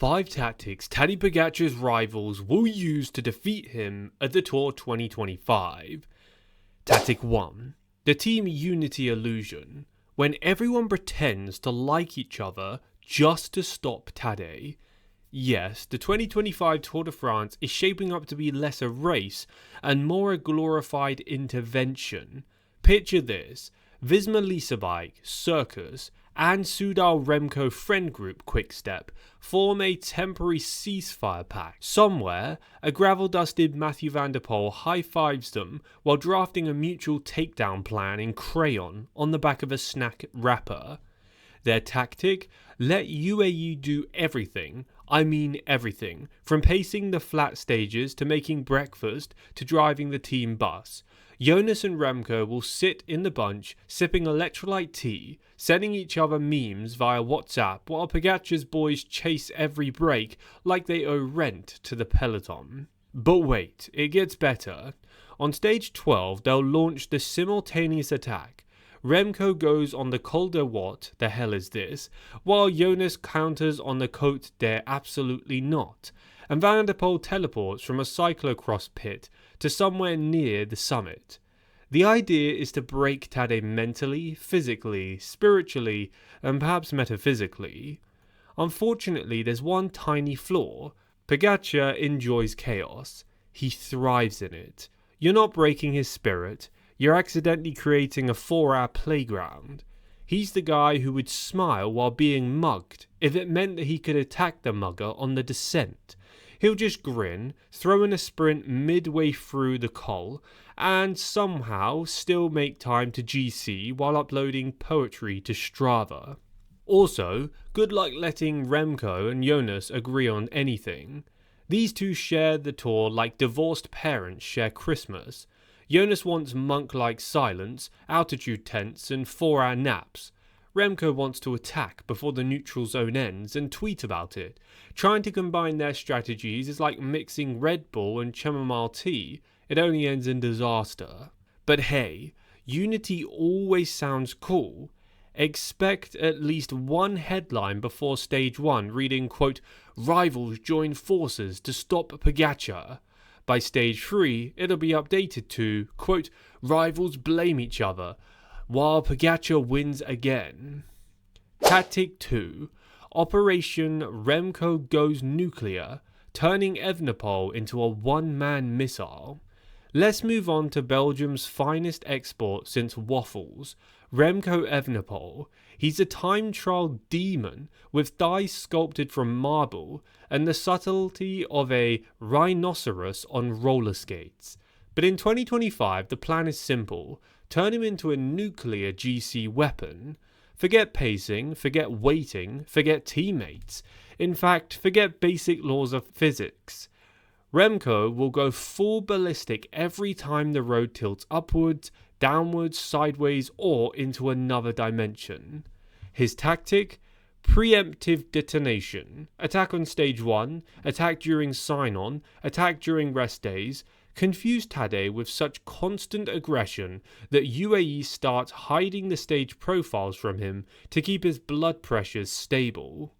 5 tactics Tadej Pogačar's rivals will use to defeat him at the Tour 2025. Tactic 1. The team unity illusion. When everyone pretends to like each other just to stop Tadej. Yes, the 2025 Tour de France is shaping up to be less a race and more a glorified intervention. Picture this: Visma Leasebike, Circus, and Soudal Remco friend group Quickstep form a temporary ceasefire pact. Somewhere, a gravel-dusted Mathieu Vanderpole high-fives them while drafting a mutual takedown plan in crayon on the back of a snack wrapper. Their tactic? Let UAE do everything. I mean everything, from pacing the flat stages to making breakfast to driving the team bus. Yonas and Remco will sit in the bunch sipping electrolyte tea, sending each other memes via WhatsApp while Pogačar's boys chase every break like they owe rent to the peloton. But wait, it gets better. On stage 12 they'll launch the simultaneous attack. Remco goes on the Col de What the hell is this, while Yonas counters on the Côte de Absolutely Not, and Vanderpole teleports from a cyclocross pit to somewhere near the summit. The idea is to break Tadej mentally, physically, spiritually, and perhaps metaphysically. Unfortunately, there's one tiny flaw. Pogačar enjoys chaos. He thrives in it. You're not breaking his spirit. You're accidentally creating a 4-hour playground. He's the guy who would smile while being mugged if it meant that he could attack the mugger on the descent. He'll just grin, throw in a sprint midway through the col, and somehow still make time to GC while uploading poetry to Strava. Also, good luck letting Remco and Yonas agree on anything. These two share the tour like divorced parents share Christmas. Yonas wants monk-like silence, altitude tents, and 4-hour naps. Remco wants to attack before the neutral zone ends and tweet about it. Trying to combine their strategies is like mixing Red Bull and chamomile tea. It only ends in disaster. But hey, unity always sounds cool. Expect at least one headline before stage 1 reading, quote, "Rivals join forces to stop Pogačar." By stage 3, it'll be updated to, quote, "Rivals blame each other, while Pogačar wins again." Tactic 2. Operation Remco Goes Nuclear, turning Evenepoel into a one-man missile. Let's move on to Belgium's finest export since waffles, Remco Evenepoel. He's a time trial demon with thighs sculpted from marble and the subtlety of a rhinoceros on roller skates. But in 2025 the plan is simple: turn him into a nuclear GC weapon. Forget pacing, forget waiting, forget teammates. In fact, forget basic laws of physics. Remco will go full ballistic every time the road tilts upwards, downwards, sideways, or into another dimension. His tactic? Preemptive detonation. Attack on stage 1, attack during sign-on, attack during rest days. Confuse Tadej with such constant aggression that UAE starts hiding the stage profiles from him to keep his blood pressures stable.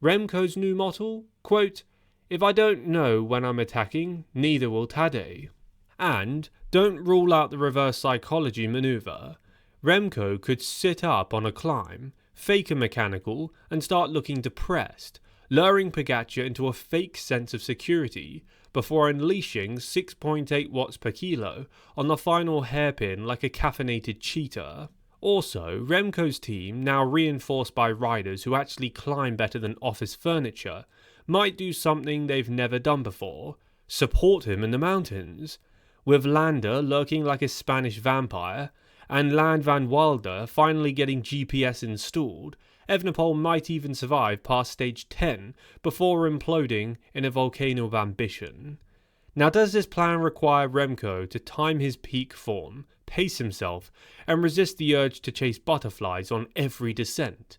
Remco's new motto? Quote, "If I don't know when I'm attacking, neither will Tadej." And don't rule out the reverse psychology maneuver. Remco could sit up on a climb, fake a mechanical, and start looking depressed, luring Pogačar into a fake sense of security before unleashing 6.8 watts per kilo on the final hairpin like a caffeinated cheetah. Also, Remco's team, now reinforced by riders who actually climb better than office furniture, might do something they've never done before: support him in the mountains. With Landa lurking like a Spanish vampire, and Land van Wilder finally getting GPS installed, Evenepoel might even survive past stage 10 before imploding in a volcano of ambition. Now, does this plan require Remco to time his peak form, pace himself, and resist the urge to chase butterflies on every descent?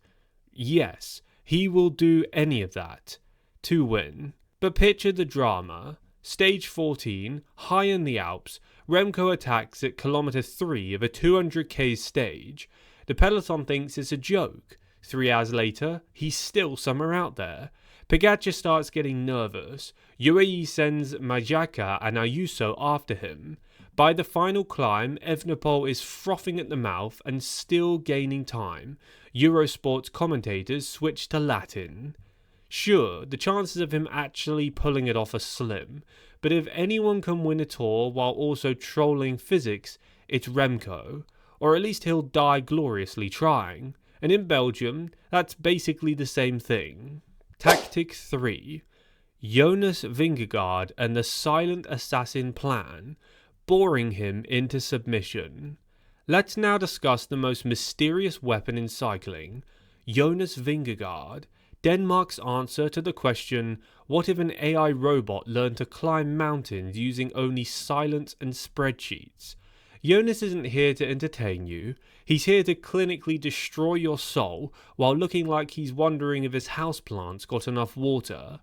Yes, he will do any of that to win. But picture the drama. Stage 14, high in the Alps, Remco attacks at kilometre 3 of a 200k stage. The peloton thinks it's a joke. 3 hours later, he's still somewhere out there. Pogačar starts getting nervous. UAE sends Majaka and Ayuso after him. By the final climb, Evenepoel is frothing at the mouth and still gaining time. Eurosport's commentators switch to Latin. Sure, the chances of him actually pulling it off are slim, but if anyone can win a tour while also trolling physics, it's Remco, or at least he'll die gloriously trying, and in Belgium, that's basically the same thing. Tactic 3. Yonas Vingard and the Silent Assassin plan, boring him into submission. Let's now discuss the most mysterious weapon in cycling, Yonas Vingard, Denmark's answer to the question, what if an AI robot learned to climb mountains using only silence and spreadsheets? Yonas isn't here to entertain you, he's here to clinically destroy your soul while looking like he's wondering if his houseplants got enough water.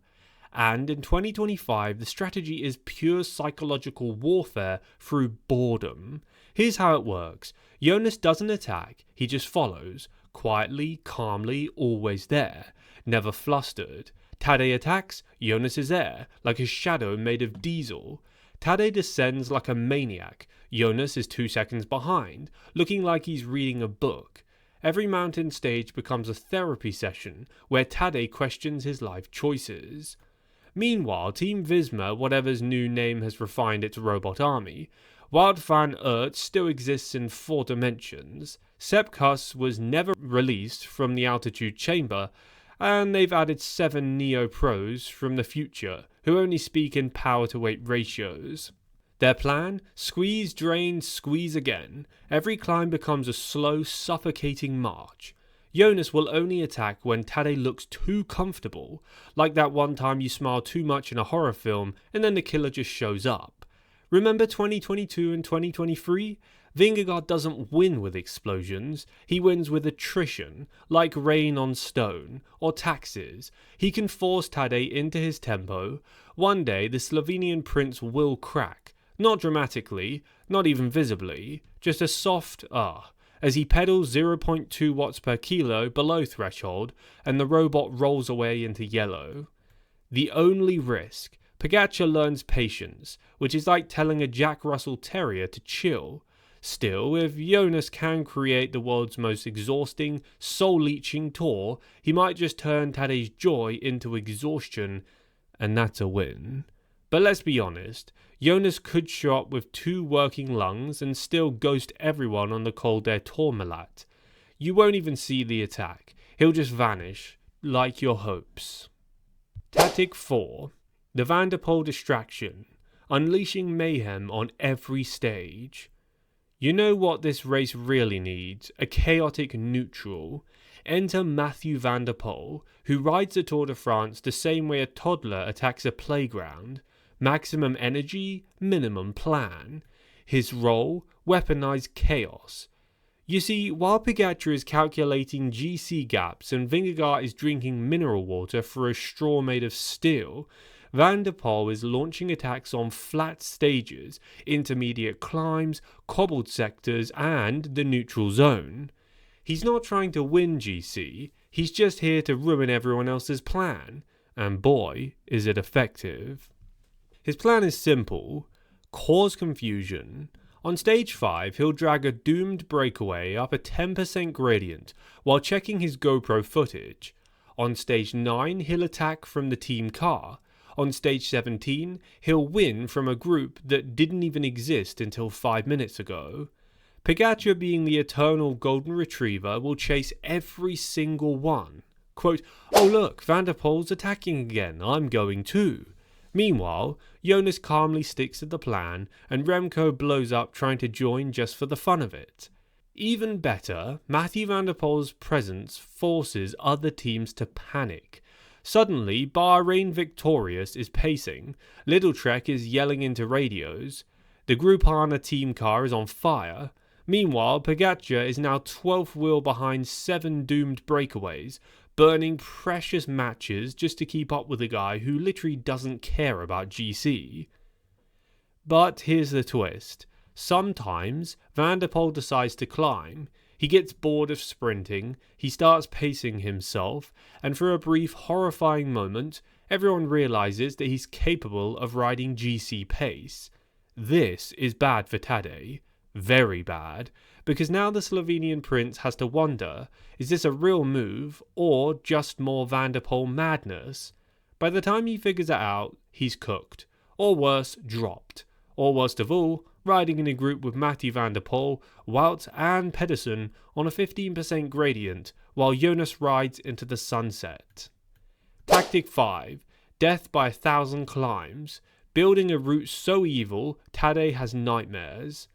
And in 2025, the strategy is pure psychological warfare through boredom. Here's how it works. Yonas doesn't attack, he just follows. Quietly, calmly, always there. Never flustered. Tadej attacks, Yonas is there, like a shadow made of diesel. Tadej descends like a maniac. Yonas is 2 seconds behind, looking like he's reading a book. Every mountain stage becomes a therapy session where Tadej questions his life choices. Meanwhile, Team Visma, whatever's new name has refined its robot army, Wout van Aert still exists in 4 dimensions, Sepp Kuss was never released from the altitude chamber, and they've added 7 neo-pros from the future, who only speak in power-to-weight ratios. Their plan? Squeeze, drain, squeeze again. Every climb becomes a slow, suffocating march. Yonas will only attack when Tadej looks too comfortable, like that one time you smile too much in a horror film and then the killer just shows up. Remember 2022 and 2023? Vingegaard doesn't win with explosions, he wins with attrition, like rain on stone, or taxes. He can force Tadej into his tempo. One day the Slovenian prince will crack, not dramatically, not even visibly, just a soft as he pedals 0.2 watts per kilo below threshold and the robot rolls away into yellow. The only risk, Pogačar learns patience, which is like telling a Jack Russell Terrier to chill. Still, if Yonas can create the world's most exhausting, soul-leeching tour, he might just turn Tadej's joy into exhaustion, and that's a win. But let's be honest, Yonas could show up with 2 working lungs and still ghost everyone on the Col des Tourmalats. You won't even see the attack, he'll just vanish, like your hopes. Tactic 4. The Vanderpole distraction, unleashing mayhem on every stage. You know what this race really needs? A chaotic neutral. Enter Mathieu van der Poel, who rides the Tour de France the same way a toddler attacks a playground. Maximum energy, minimum plan. His role? Weaponize chaos. You see, while Pogačar is calculating GC gaps and Vingegaard is drinking mineral water through a straw made of steel, Van der Poel is launching attacks on flat stages, intermediate climbs, cobbled sectors, and the neutral zone. He's not trying to win GC, he's just here to ruin everyone else's plan. And boy, is it effective. His plan is simple. Cause confusion. On stage 5, he'll drag a doomed breakaway up a 10% gradient while checking his GoPro footage. On stage 9, he'll attack from the team car. On stage 17, he'll win from a group that didn't even exist until 5 minutes ago. Pogačar, being the eternal golden retriever, will chase every single one. Quote, "Oh look, Van der Poel's attacking again, I'm going too." Meanwhile, Yonas calmly sticks to the plan, and Remco blows up trying to join just for the fun of it. Even better, Mathieu van der Poel's presence forces other teams to panic. Suddenly, Bahrain Victorious is pacing, Little Trek is yelling into radios, the Groupama team car is on fire. Meanwhile, Pogačar is now 12th wheel behind 7 doomed breakaways, burning precious matches just to keep up with a guy who literally doesn't care about GC. But here's the twist. Sometimes, Van der Poel decides to climb. He gets bored of sprinting, he starts pacing himself, and for a brief horrifying moment, everyone realizes that he's capable of riding GC pace. This is bad for Tadej. Very bad, because now the Slovenian prince has to wonder, is this a real move or just more Vanderpole madness? By the time he figures it out, he's cooked, or worse, dropped, or worst of all, riding in a group with Matti Vanderpole, Wout and Pedersen on a 15% gradient while Yonas rides into the sunset. Tactic 5. Death by 1,000 climbs. Building a route so evil, Tadej has nightmares.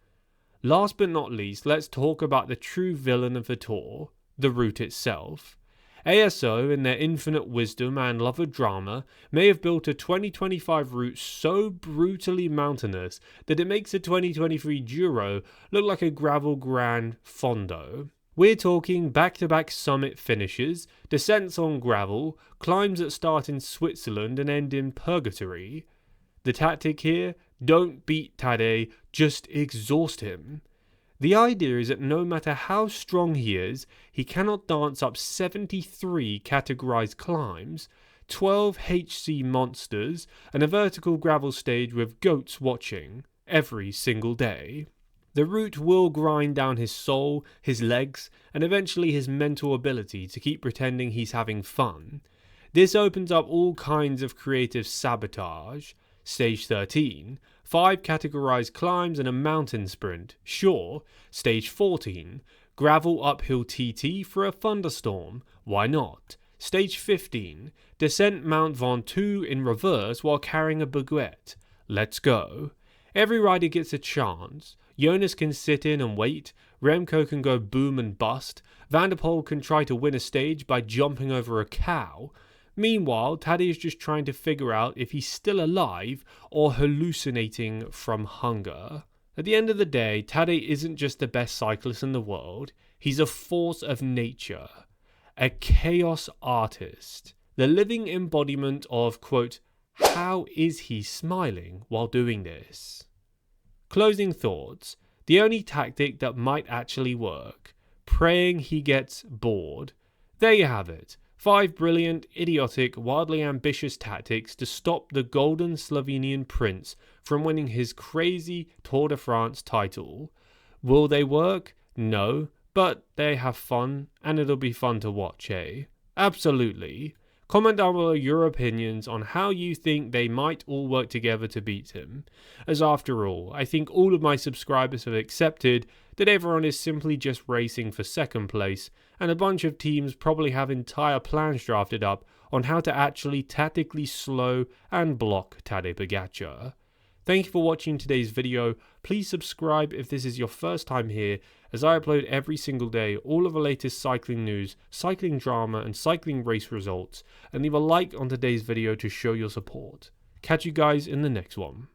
Last but not least, let's talk about the true villain of the tour, the route itself. ASO, in their infinite wisdom and love of drama, may have built a 2025 route so brutally mountainous that it makes the 2023 Giro look like a gravel Grand Fondo. We're talking back-to-back summit finishes, descents on gravel, climbs that start in Switzerland and end in purgatory. The tactic here? Don't beat Tadej, just exhaust him. The idea is that no matter how strong he is, he cannot dance up 73 categorized climbs, 12 HC monsters, and a vertical gravel stage with goats watching every single day. The route will grind down his soul, his legs, and eventually his mental ability to keep pretending he's having fun. This opens up all kinds of creative sabotage. Stage 13, 5 categorized climbs and a mountain sprint, sure. Stage 14, gravel uphill TT for a thunderstorm, why not? Stage 15, descent Mount Ventoux in reverse while carrying a baguette, let's go. Every rider gets a chance. Yonas can sit in and wait, Remco can go boom and bust, Vanderpole can try to win a stage by jumping over a cow. Meanwhile, Tadej is just trying to figure out if he's still alive or hallucinating from hunger. At the end of the day, Tadej isn't just the best cyclist in the world, he's a force of nature, a chaos artist, the living embodiment of, quote, how is he smiling while doing this? Closing thoughts, the only tactic that might actually work, praying he gets bored. There you have it. 5 brilliant, idiotic, wildly ambitious tactics to stop the golden Slovenian prince from winning his crazy Tour de France title. Will they work? No, but they have fun, and it'll be fun to watch, eh? Absolutely. Comment down below your opinions on how you think they might all work together to beat him, as after all, I think all of my subscribers have accepted that everyone is simply just racing for second place, and a bunch of teams probably have entire plans drafted up on how to actually tactically slow and block Tadej Pogačar. Thank you for watching today's video. Please subscribe if this is your first time here, as I upload every single day all of the latest cycling news, cycling drama and cycling race results, and leave a like on today's video to show your support. Catch you guys in the next one.